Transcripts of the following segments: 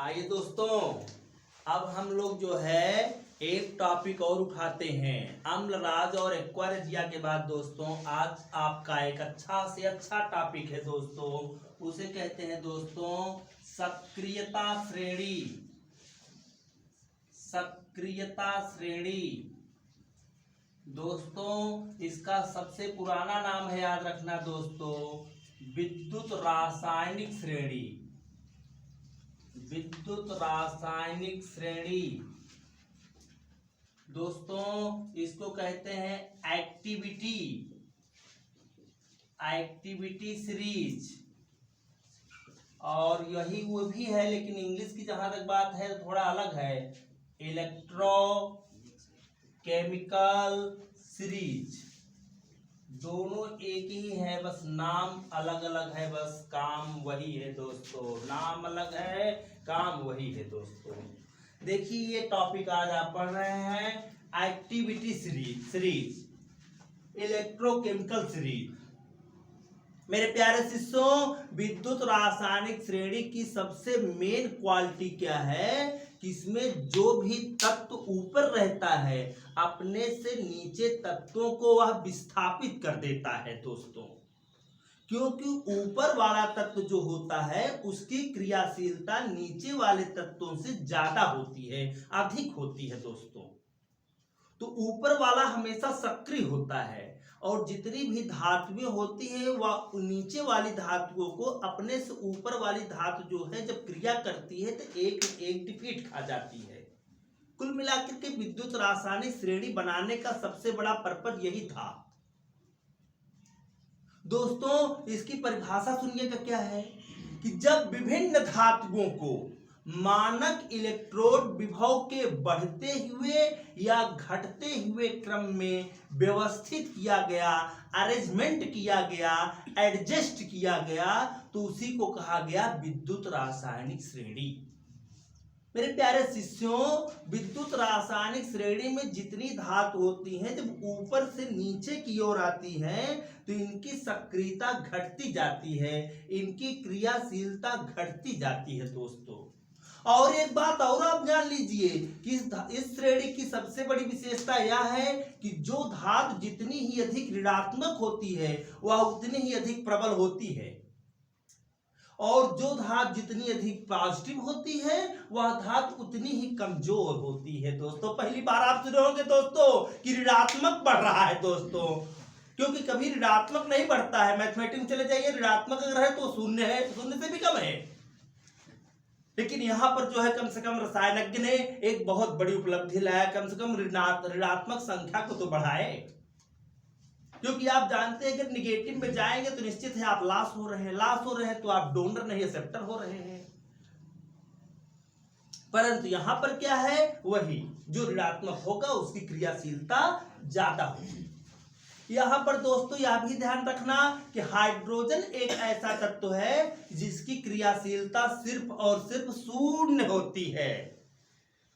आइए दोस्तों, अब हम लोग जो है एक टॉपिक और उठाते हैं अम्लराज और एक्वारेजिया के बाद। दोस्तों आज आपका एक अच्छा से अच्छा टॉपिक है दोस्तों, उसे कहते हैं दोस्तों सक्रियता श्रेणी। सक्रियता श्रेणी दोस्तों, इसका सबसे पुराना नाम है, याद रखना दोस्तों, विद्युत रासायनिक श्रेणी। विद्युत रासायनिक श्रेणी दोस्तों, इसको कहते हैं एक्टिविटी सीरीज। और यही वो भी है, लेकिन इंग्लिश की जहां तक बात है थोड़ा अलग है, इलेक्ट्रोकेमिकल सीरीज। दोनों एक ही है, बस नाम अलग अलग है, बस काम वही है दोस्तों। नाम अलग है, काम वही है दोस्तों। देखिए ये टॉपिक आज आप पढ़ रहे हैं एक्टिविटी सीरीज, इलेक्ट्रोकेमिकल सीरीज। मेरे प्यारे शिष्यों, विद्युत रासायनिक श्रेणी की सबसे मेन क्वालिटी क्या है कि इसमें जो भी तत्व ऊपर रहता है अपने से नीचे तत्वों को वह विस्थापित कर देता है दोस्तों। क्योंकि ऊपर वाला तत्व जो होता है उसकी क्रियाशीलता नीचे वाले तत्वों से ज्यादा होती है, अधिक होती है दोस्तों। तो ऊपर वाला हमेशा सक्रिय होता है और जितनी भी धातुएं होती है वह नीचे वाली धातुओं को अपने से ऊपर वाली धातु जो है जब क्रिया करती है तो एक डिफीट खा जाती है। कुल मिलाकर के विद्युत रासायनिक श्रेणी बनाने का सबसे बड़ा पर्पज यही था दोस्तों। इसकी परिभाषा सुनिएगा क्या है कि जब विभिन्न धातुओं को मानक इलेक्ट्रोड विभव के बढ़ते हुए या घटते हुए क्रम में व्यवस्थित किया गया, अरेंजमेंट किया गया, एडजस्ट किया गया, तो उसी को कहा गया विद्युत रासायनिक श्रेणी। मेरे प्यारे शिष्यों, विद्युत रासायनिक श्रेणी में जितनी धातु होती हैं जब ऊपर से नीचे की ओर आती हैं तो इनकी सक्रियता घटती जाती है, इनकी क्रियाशीलता घटती जाती है दोस्तों। और एक बात और आप जान लीजिए कि इस श्रेणी की सबसे बड़ी विशेषता यह है कि जो धातु जितनी ही अधिक ऋणात्मक होती है वह उतनी ही अधिक प्रबल होती है, और जो धातु जितनी अधिक पॉजिटिव होती है वह धातु उतनी ही कमजोर होती है दोस्तों। पहली बार आप सुने होंगे दोस्तों कि ऋणात्मक बढ़ रहा है दोस्तों, क्योंकि कभी ऋणात्मक नहीं बढ़ता है। मैथमेटिक्स में चले जाइए, ऋणात्मक अगर है तो शून्य है, शून्य से भी कम है। लेकिन यहां पर जो है कम से कम रसायनज्ञ ने एक बहुत बड़ी उपलब्धि लाया, कम से कम ऋणात्मक संख्या को तो बढ़ाए। क्योंकि आप जानते हैं कि निगेटिव में जाएंगे तो निश्चित है आप लॉस हो रहे हैं तो आप डोनर नहीं एक्सेप्टर हो रहे हैं। परंतु यहां पर क्या है, वही जो ऋणात्मक होगा उसकी क्रियाशीलता ज्यादा होगी। यहां पर दोस्तों यह भी ध्यान रखना कि हाइड्रोजन एक ऐसा तत्व है जिसकी क्रियाशीलता सिर्फ और सिर्फ शून्य होती है,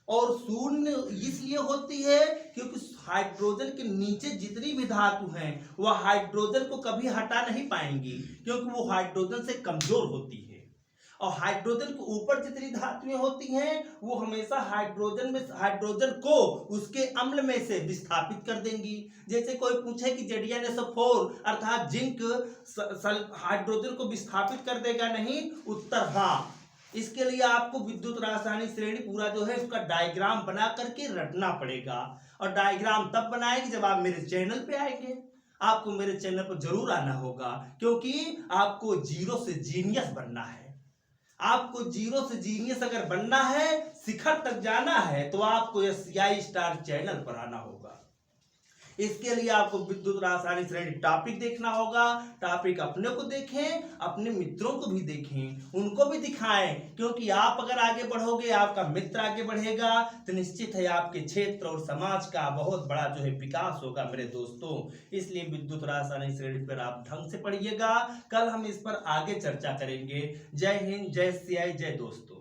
और शून्य इसलिए होती है क्योंकि हाइड्रोजन के नीचे जितनी भी धातु हैं वह हाइड्रोजन को कभी हटा नहीं पाएंगी, क्योंकि वो हाइड्रोजन से कमजोर होती है। और हाइड्रोजन के ऊपर जितनी धातुएं होती हैं वो हमेशा हाइड्रोजन को उसके अम्ल में से विस्थापित कर देंगी। जैसे कोई पूछे कि ZnSO4 अर्थात जिंक हाइड्रोजन को विस्थापित कर देगा नहीं, उत्तर हाँ। इसके लिए आपको विद्युत रासायनिक श्रेणी पूरा जो है उसका डायग्राम बना करके रटना पड़ेगा, और डायग्राम तब बनाएंगे जब आप मेरे चैनल पे आएंगे। आपको मेरे चैनल पर जरूर आना होगा, क्योंकि आपको जीरो से जीनियस बनना है। आपको जीरो से जीनियस अगर बनना है, शिखर तक जाना है, तो आपको SCI स्टार चैनल पर आना होगा। इसके लिए आपको विद्युत रासायनिक श्रेणी टॉपिक देखना होगा। टॉपिक अपने को देखें, अपने मित्रों को भी देखें, उनको भी दिखाएं, क्योंकि आप अगर आगे बढ़ोगे, आपका मित्र आगे बढ़ेगा, तो निश्चित है आपके क्षेत्र और समाज का बहुत बड़ा जो है विकास होगा मेरे दोस्तों। इसलिए विद्युत रासायनिक श्रेणी पर आप ढंग से पढ़िएगा। कल हम इस पर आगे चर्चा करेंगे। जय हिंद, जय सियाई, जय दोस्तों।